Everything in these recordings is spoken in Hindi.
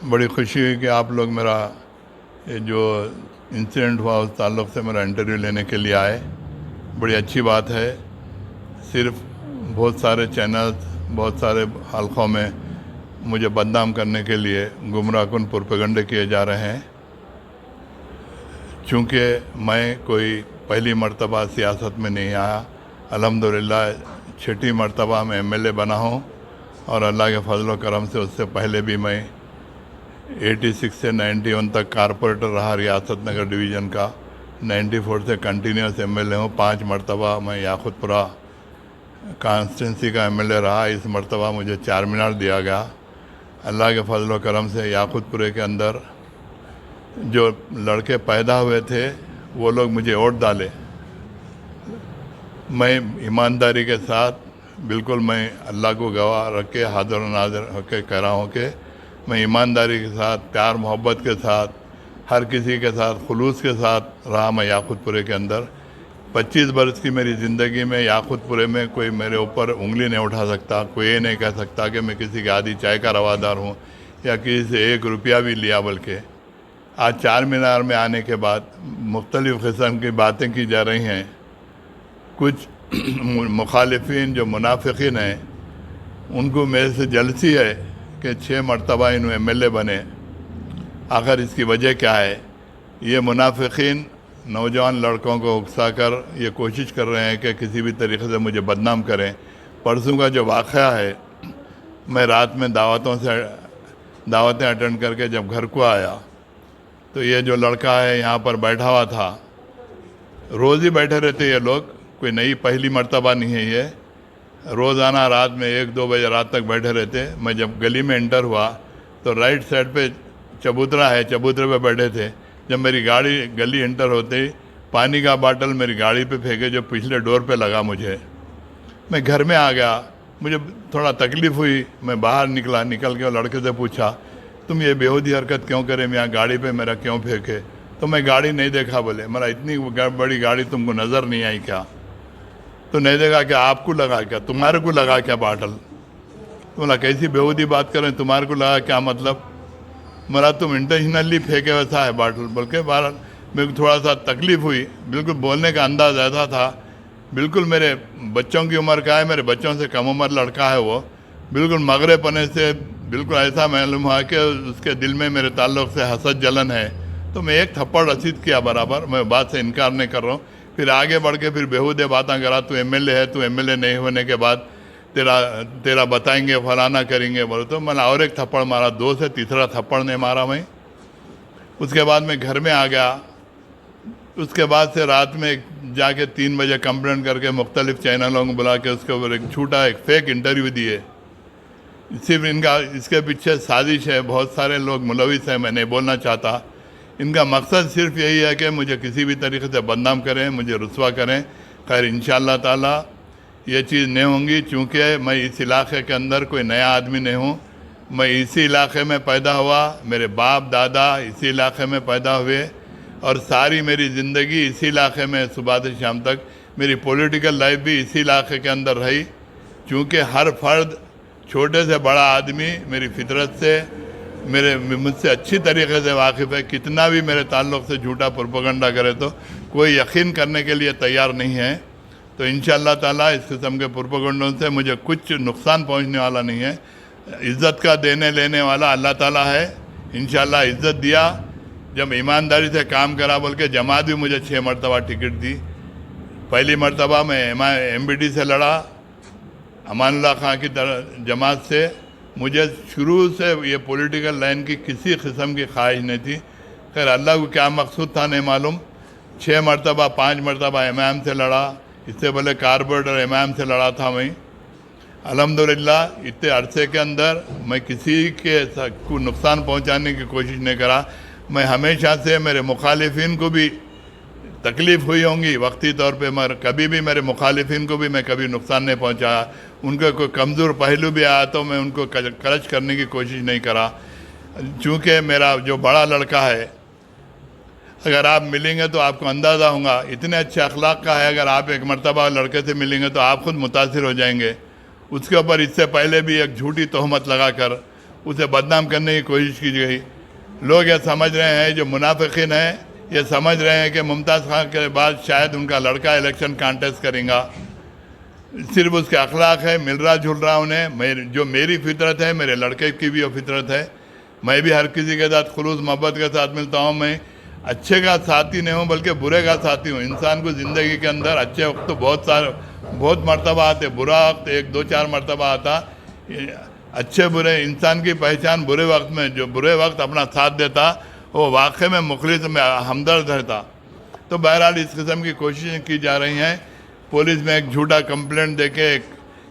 बड़ी खुशी हुई कि आप लोग मेरा ये जो इंसिडेंट हुआ उस ताल्लुक़ से मेरा इंटरव्यू लेने के लिए आए। बड़ी अच्छी बात है। सिर्फ बहुत सारे चैनल्स, बहुत सारे हलक़ों में मुझे बदनाम करने के लिए गुमराहकुन प्रोपेगेंडे किए जा रहे हैं। चूँकि मैं कोई पहली मर्तबा सियासत में नहीं आया, अल्हम्दुलिल्लाह छठी मर्तबा मैं एमएलए बना हूँ और अल्लाह के फजल व करम से उससे पहले भी मैं 86 से 91 तक कारपोरेटर रहा रियासत नगर डिवीज़न का। 94 से कंटिन्यूस एमएलए हूँ। 5 मरतबा मैं याकुतपुरा कॉन्स्टिट्यूंसी का एमएलए रहा। इस मरतबा मुझे 4 मीनार दिया गया। अल्लाह के फजल व करम से याकुतपुरे के अंदर जो लड़के पैदा हुए थे वो लोग मुझे वोट डाले। मैं ईमानदारी के साथ बिल्कुल मैं अल्लाह को गवाह रख के हाज़िर व नाज़िर होकर कह रहा हूँ कि मैं ईमानदारी के साथ, प्यार मोहब्बत के साथ, हर किसी के साथ खुलूस के साथ रहा। मैं याकुतपुरे के अंदर 25 बरस की मेरी ज़िंदगी में याकुतपुरे में कोई मेरे ऊपर उंगली नहीं उठा सकता। कोई ये नहीं कह सकता कि मैं किसी के आधी चाय का रवादार हूँ या किसी से 1 रुपया भी लिया। बल्कि आज 4 मीनार में आने के बाद मुख्तलिफ़ किस्म की बातें की जा रही हैं। कुछ मुखालिफिन जो मुनाफिकीन हैं उनको मेरे से जलसी है कि 6 मरतबा इन एमएलए बने। आखिर इसकी वजह क्या है? ये मुनाफिकीन नौजवान लड़कों को उकसा कर ये कोशिश कर रहे हैं कि किसी भी तरीके से मुझे बदनाम करें। परसों का जो वाक़या है, मैं रात में दावतें अटेंड करके जब घर को आया तो ये जो लड़का है यहाँ पर बैठा हुआ था। रोज़ ही बैठे रहते ये लोग, कोई नई पहली मर्तबा नहीं है ये। रोज़ाना रात में 1-2 बजे रात तक बैठे रहते। मैं जब गली में एंटर हुआ तो राइट साइड पे चबूतरा है, चबूतरे पे बैठे थे। जब मेरी गाड़ी गली एंटर होते ही पानी का बाटल मेरी गाड़ी पे फेंके जो पिछले डोर पे लगा मुझे। मैं घर में आ गया, मुझे थोड़ा तकलीफ़ हुई। मैं बाहर निकल के लड़के से पूछा, तुम ये बेहूदी हरकत क्यों करे, मैं यहाँ गाड़ी पे मेरा क्यों फेंके? तो मैं गाड़ी नहीं देखा। बोले मेरा इतनी बड़ी गाड़ी तुमको नज़र नहीं आई क्या? तो नहीं देखा क्या? आपको लगा क्या? तुम्हारे को लगा क्या बाटल? तो बोला कैसी बेहूदी बात करें, तुम्हारे को लगा क्या मतलब? मेरा तुम इंटेंशनली फेंके वैसा है बाटल। बल्कि बाहर मेरे को थोड़ा सा तकलीफ़ हुई। बिल्कुल बोलने का अंदाज़ ऐसा था, बिल्कुल मेरे बच्चों की उम्र का है, मेरे बच्चों से कम उम्र लड़का है वो। बिल्कुल मगरे पने से बिल्कुल ऐसा मालूम हुआ कि उसके दिल में मेरे ताल्लुक़ से हसद जलन है। तो मैं एक थप्पड़ रसीद किया बराबर। मैं बात से इनकार नहीं कर रहा हूँ। फिर आगे बढ़ के फिर बेहूदे बातें करा, तू एमएलए है, तू एमएलए नहीं होने के बाद तेरा बताएंगे, फलाना करेंगे बोले। तो मैंने और एक थप्पड़ मारा। 2 से तीसरा थप्पड़ नहीं मारा मैं। उसके बाद मैं घर में आ गया। उसके बाद से रात में जाके 3 बजे कंप्लेंट करके मुख्तलिफ चैनलों को बुला के उसके ऊपर एक छूटा एक फेक इंटरव्यू दिए। सिर्फ इनका इसके पीछे साजिश है, बहुत सारे लोग मुलविस हैं, मैं नहीं बोलना चाहता। इनका मकसद सिर्फ यही है कि मुझे किसी भी तरीके से बदनाम करें, मुझे रुस्वा करें। खैर इंशाअल्लाह ताला ये चीज़ नहीं होंगी, चूँकि मैं इस इलाके के अंदर कोई नया आदमी नहीं हूँ। मैं इसी इलाके में पैदा हुआ, मेरे बाप दादा इसी इलाके में पैदा हुए और सारी मेरी ज़िंदगी इसी इलाके में सुबह से शाम तक मेरी पॉलिटिकल लाइफ भी इसी इलाके के अंदर रही। चूँकि हर फर्द, छोटे से बड़ा आदमी मेरी फितरत से मुझसे अच्छी तरीके से वाकिफ़ है। कितना भी मेरे ताल्लुक़ से झूठा प्रोपेगेंडा करे तो कोई यकीन करने के लिए तैयार नहीं है। तो इंशाअल्लाह ताला इस किस्म के प्रोपेगेंडों से मुझे कुछ नुकसान पहुंचने वाला नहीं है। इज़्ज़त का देने लेने वाला अल्लाह ताला है। इंशाअल्लाह इज़्ज़त दिया। जब ईमानदारी से काम करा बोल के जमात भी मुझे 6 मरतबा टिकट दी। पहली मरतबा मैं MBD से लड़ा, अमानुल्लाह खां की जमात से। मुझे शुरू से ये पॉलिटिकल लाइन की किसी किस्म की ख्वाहिश नहीं थी। खैर अल्लाह को क्या मकसूद था नहीं मालूम। 6 मरतबा 5 मरतबा इमाम से लड़ा, इससे पहले कारपोरेटर इमाम से लड़ा था मैं। अल्हम्दुलिल्लाह इतने अरसे के अंदर मैं किसी को नुकसान पहुंचाने की कोशिश नहीं करा। मैं हमेशा से मेरे मुखालिफिन को भी तकलीफ़ हुई होंगी वक्ती तौर पे, मगर कभी भी मेरे मुखालिफिन को भी मैं कभी नुकसान नहीं पहुंचाया। उनका कोई कमज़ोर पहलू भी आया तो मैं उनको करच करने की कोशिश नहीं करा। चूँकि मेरा जो बड़ा लड़का है, अगर आप मिलेंगे तो आपको अंदाज़ा होगा इतने अच्छे अखलाक का है। अगर आप एक मरतबा लड़के से मिलेंगे तो आप खुद मुतासिर हो जाएंगे। उसके ऊपर इससे पहले भी एक झूठी तोहमत लगाकर उसे बदनाम करने की कोशिश की गई। लोग ये समझ रहे हैं, जो मुनाफिकीन हैं ये समझ रहे हैं कि मुमताज़ खान के बाद शायद उनका लड़का इलेक्शन कॉन्टेस्ट करेगा। सिर्फ उसके अखलाक है, मिल रहा जुल रहा उन्हें। जो मेरी फितरत है, मेरे लड़के की भी वो फितरत है। मैं भी हर किसी के साथ खुलूस मोहब्बत के साथ मिलता हूँ। मैं अच्छे का साथी नहीं हूँ बल्कि बुरे का साथी हूँ। इंसान को ज़िंदगी के अंदर अच्छे वक्त तो बहुत मरतबा आते, बुरा वक्त 1-2-4 मरतबा आता। अच्छे बुरे इंसान की पहचान बुरे वक्त में, जो बुरे वक्त अपना साथ देता वो वाकई में मुखलिस में हमदर्द रहता। तो बहरहाल इस किस्म की कोशिशें की जा रही हैं। पुलिस में एक झूठा कंप्लेंट देके एक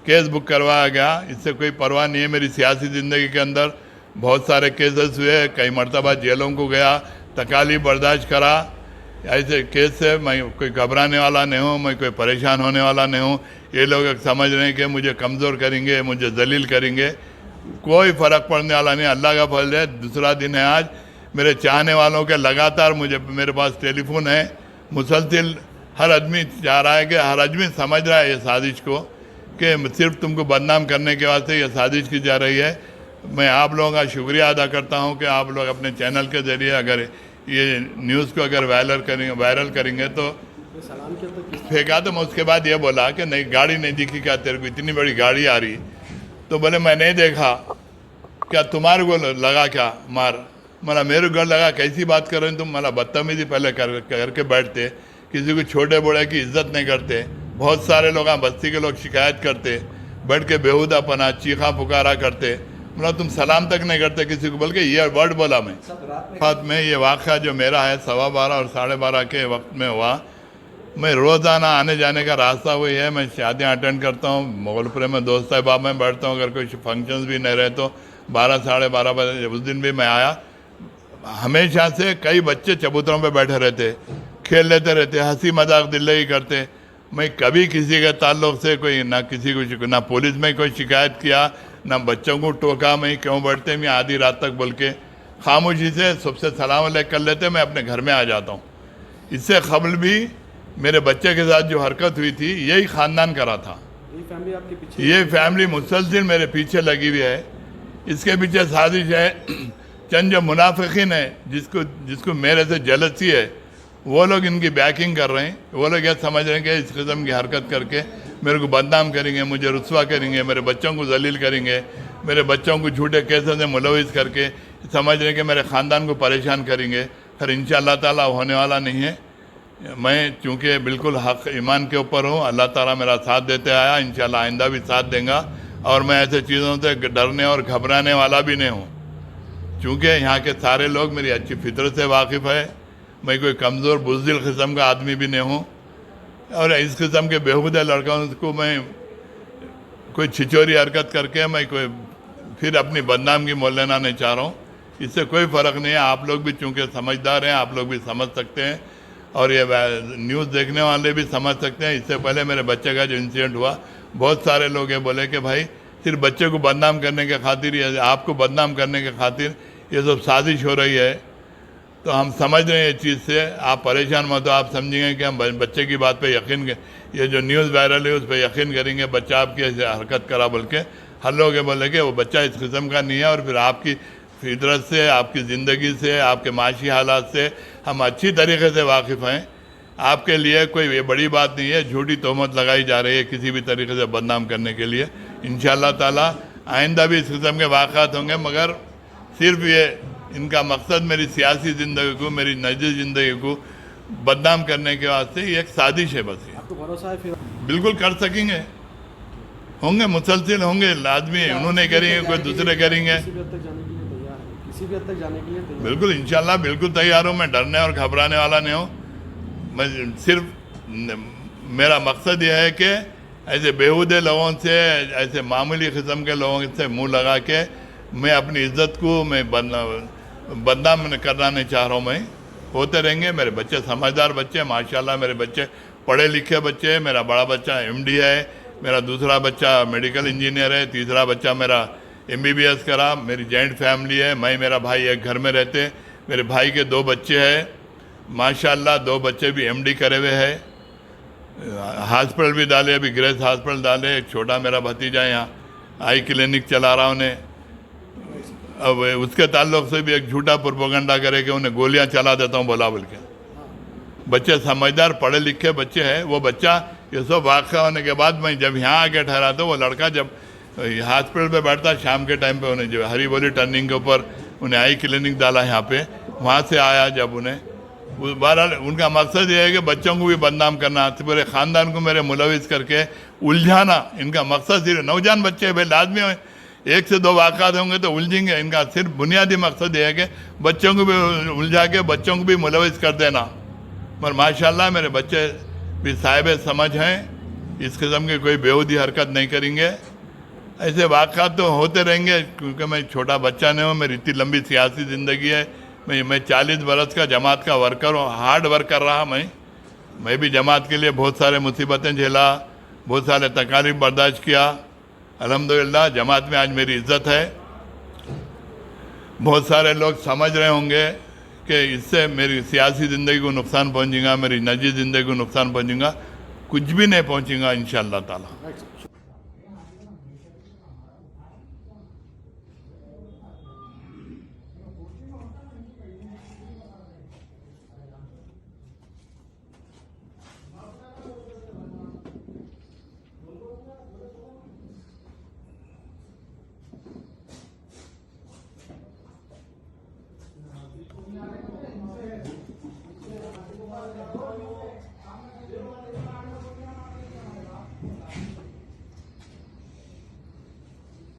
केस बुक करवाया गया, इससे कोई परवाह नहीं है। मेरी सियासी ज़िंदगी के अंदर बहुत सारे केसेस हुए, कई मरतबा जेलों को गया, तकालीफ बर्दाश्त करा। ऐसे केस से मैं कोई घबराने वाला नहीं हूँ, मैं कोई परेशान होने वाला नहीं हूँ। ये लोग समझ रहे हैं कि मुझे कमज़ोर करेंगे, मुझे जलील करेंगे, कोई फ़र्क पड़ने वाला नहीं। अल्लाह का फजल है, दूसरा दिन है आज। मेरे चाहने वालों के लगातार मेरे पास टेलीफोन है मुसलसिल। हर आदमी चाह रहा है कि हर आदमी समझ रहा है ये साजिश को, कि सिर्फ तुमको बदनाम करने के वास्ते ये साजिश की जा रही है। मैं आप लोगों का शुक्रिया अदा करता हूँ कि आप लोग अपने चैनल के ज़रिए अगर ये न्यूज़ को अगर वायरल करेंगे तो फेंका। तो मैं उसके बाद ये बोला कि नहीं, गाड़ी नहीं दिखी क्या तेरे को, इतनी बड़ी गाड़ी आ रही? तो बोले मैं नहीं देखा। क्या तुम्हारे को लगा क्या मार? मला मेरे को लगा। कैसी बात कर रहे हो तुम? मला बदतमीजी पहले करके बैठते, किसी को छोटे बड़े की इज्जत नहीं करते। बहुत सारे लोग बस्ती के लोग शिकायत करते, बैठ के बेहुदापना चीखा पुकारा करते। मतलब तुम सलाम तक नहीं करते किसी को, बल्कि ये वर्ड बोला मैं बात में। ये वाक़ा जो मेरा है 12:15 और 12:30 के वक्त में हुआ। मैं रोज़ाना आने जाने का रास्ता वही है। मैं शादियाँ अटेंड करता हूँ, मोगलपुरे में दोस्त अहबाब में बैठता हूँ। अगर कोई फंक्शंस भी नहीं रहे तो 12-12:30 बजे। उस दिन भी मैं आया। हमेशा से कई बच्चे चबूतरों पे बैठे रहते, खेल लेते रहते, हंसी मजाक दिल्लगी करते। मैं कभी किसी के ताल्लुक से कोई ना किसी को ना पुलिस में कोई शिकायत किया, ना बच्चों को टोका। मैं क्यों बैठते मैं आधी रात तक बोल के खामोशी से सबसे सलाम अलैकुम कर लेते, मैं अपने घर में आ जाता हूँ। इससे कबल भी मेरे बच्चे के साथ जो हरकत हुई थी यही ख़ानदान करा था। ये फैमिली मुसलसिल मेरे पीछे लगी हुई है। इसके पीछे साजिश है। चंद जो मुनाफिकीन है, जिसको मेरे से जलसी है, वो लोग इनकी बैकिंग कर रहे हैं। वो लोग यह समझ रहे हैं कि इस किस्म की हरकत करके मेरे को बदनाम करेंगे, मुझे रुस्वा करेंगे, मेरे बच्चों को जलील करेंगे, मेरे बच्चों को झूठे केसों से मुलविस करके समझ रहे हैं कि मेरे ख़ानदान को परेशान करेंगे। फिर इंशाअल्लाह ताला होने वाला नहीं है। मैं चूँकि बिल्कुल हक़ ईमान के ऊपर हूँ, अल्लाह ताला मेरा साथ देते आया, इंशाअल्लाह आइंदा भी साथ देगा। और मैं ऐसे चीज़ों से डरने और घबराने वाला भी नहीं हूँ, चूँकि यहाँ के सारे लोग मेरी अच्छी फितरत से वाकिफ़ है। मैं कोई कमज़ोर बुज़दिल किस्म का आदमी भी नहीं हूँ। और इस किस्म के बेहुदा लड़कों को मैं कोई छिचोरी हरकत करके मैं कोई फिर अपनी बदनामी मोल लेना नहीं चाह रहा हूँ। इससे कोई फ़र्क नहीं है। आप लोग भी चूँकि समझदार हैं, आप लोग भी समझ सकते हैं और ये न्यूज़ देखने वाले भी समझ सकते हैं। इससे पहले मेरे बच्चे का जो इंसिडेंट हुआ, बहुत सारे लोग ये बोले कि भाई सिर्फ बच्चे को बदनाम करने के खातिर या आपको बदनाम करने के खातिर ये सब साजिश हो रही है। तो हम समझ रहे हैं इस चीज़ से, आप परेशान मत हो। आप समझेंगे कि हम बच्चे की बात पे यकीन, ये जो न्यूज़ वायरल है उस पर यकीन करेंगे। बच्चा आपकी ऐसे हरकत करा बोल के हर लोग ये बोले कि वो बच्चा इस किस्म का नहीं है। और फिर आपकी फितरत से, आपकी ज़िंदगी से, आपके माशी हालात से हम अच्छी तरीके से वाकिफ़ हैं। आपके लिए कोई ये बड़ी बात नहीं है। झूठी तोहमत लगाई जा रही है किसी भी तरीके से बदनाम करने के लिए। इंशाअल्लाह ताला आइंदा भी इस किस्म के वाक़ात होंगे, मगर सिर्फ ये इनका मकसद मेरी सियासी ज़िंदगी को, मेरी निजी ज़िंदगी को बदनाम करने के वास्ते ये एक साजिश है। बस ये आपको भरोसा है फिर? बिल्कुल कर सकेंगे, होंगे, मुसलसिल होंगे लाजमी। उन्होंने करेंगे, कोई दूसरे करेंगे। किसी भी हद तक जाने के लिए तैयार है? किसी भी हद तक जाने के लिए तैयार? बिल्कुल इंशाल्लाह बिल्कुल तैयार हूँ। मैं डरने और घबराने वाला नहीं हूँ। मैं सिर्फ मेरा मकसद यह है कि ऐसे बेहूदे लोगों से, ऐसे मामूली किस्म के लोगों से मुंह लगा के मैं अपनी इज्जत को मैं बदनाम करना नहीं चाह रहा हूँ। मैं होते रहेंगे। मेरे बच्चे समझदार बच्चे, माशाल्लाह मेरे बच्चे पढ़े लिखे बच्चे हैं। मेरा बड़ा बच्चा MD है, मेरा दूसरा बच्चा मेडिकल इंजीनियर है, तीसरा बच्चा मेरा MBBS करा। मेरी जॉइंट फैमिली है। मैं, मेरा भाई एक घर में रहते। मेरे भाई के 2 बच्चे हैं माशाल्लाह, 2 बच्चे भी MD करे हुए हैं। हॉस्पिटल भी डाले, अभी ग्रेस हॉस्पिटल डाले। एक छोटा मेरा भतीजा यहाँ आई क्लिनिक चला रहा उन्हें। अब उसके ताल्लुक से भी एक झूठा प्रोपेगेंडा करे कि उन्हें गोलियां चला देता हूँ बोला बोल के। बच्चे समझदार पढ़े लिखे बच्चे हैं। वो बच्चा ये सब वाक़ा होने के बाद मैं जब यहाँ आके ठहरा तो वो लड़का जब हॉस्पिटल पे बैठता शाम के टाइम पे, उन्हें जो हरी बोली टर्निंग के ऊपर उन्हें आई क्लिनिक डाला यहाँ पे, वहाँ से आया जब उन्हें बहरहाल उनका मकसद ये है कि बच्चों को भी बदनाम करना, पूरे ख़ानदान को मेरे मुलविस करके उलझाना, इनका मकसद सिर्फ नौजवान बच्चे हैं भाई, लाजमी एक से दो वाक़ात होंगे तो उलझेंगे। इनका सिर्फ बुनियादी मकसद ये है कि बच्चों को भी उलझा के बच्चों को भी मुलविस कर देना। मगर माशाल्लाह मेरे बच्चे भी साहिब समझ हैं, इस किस्म की कोई बेहूदी हरकत नहीं करेंगे। ऐसे वाक़ात तो होते रहेंगे क्योंकि मैं छोटा बच्चा नहीं हूँ, मेरी इतनी लंबी सियासी ज़िंदगी है। मैं 40 बरस का जमात का वर्कर हूँ, हार्ड वर्क कर रहा मैं भी जमात के लिए बहुत सारे मुसीबतें झेला, बहुत सारे तकालीफ बर्दाश्त किया। अल्हम्दुलिल्लाह जमात में आज मेरी इज़्ज़त है। बहुत सारे लोग समझ रहे होंगे कि इससे मेरी सियासी ज़िंदगी को नुकसान पहुँचेगा, मेरी निजी ज़िंदगी को नुकसान पहुँचेगा। कुछ भी नहीं पहुँचेगा इंशाअल्लाह ताला।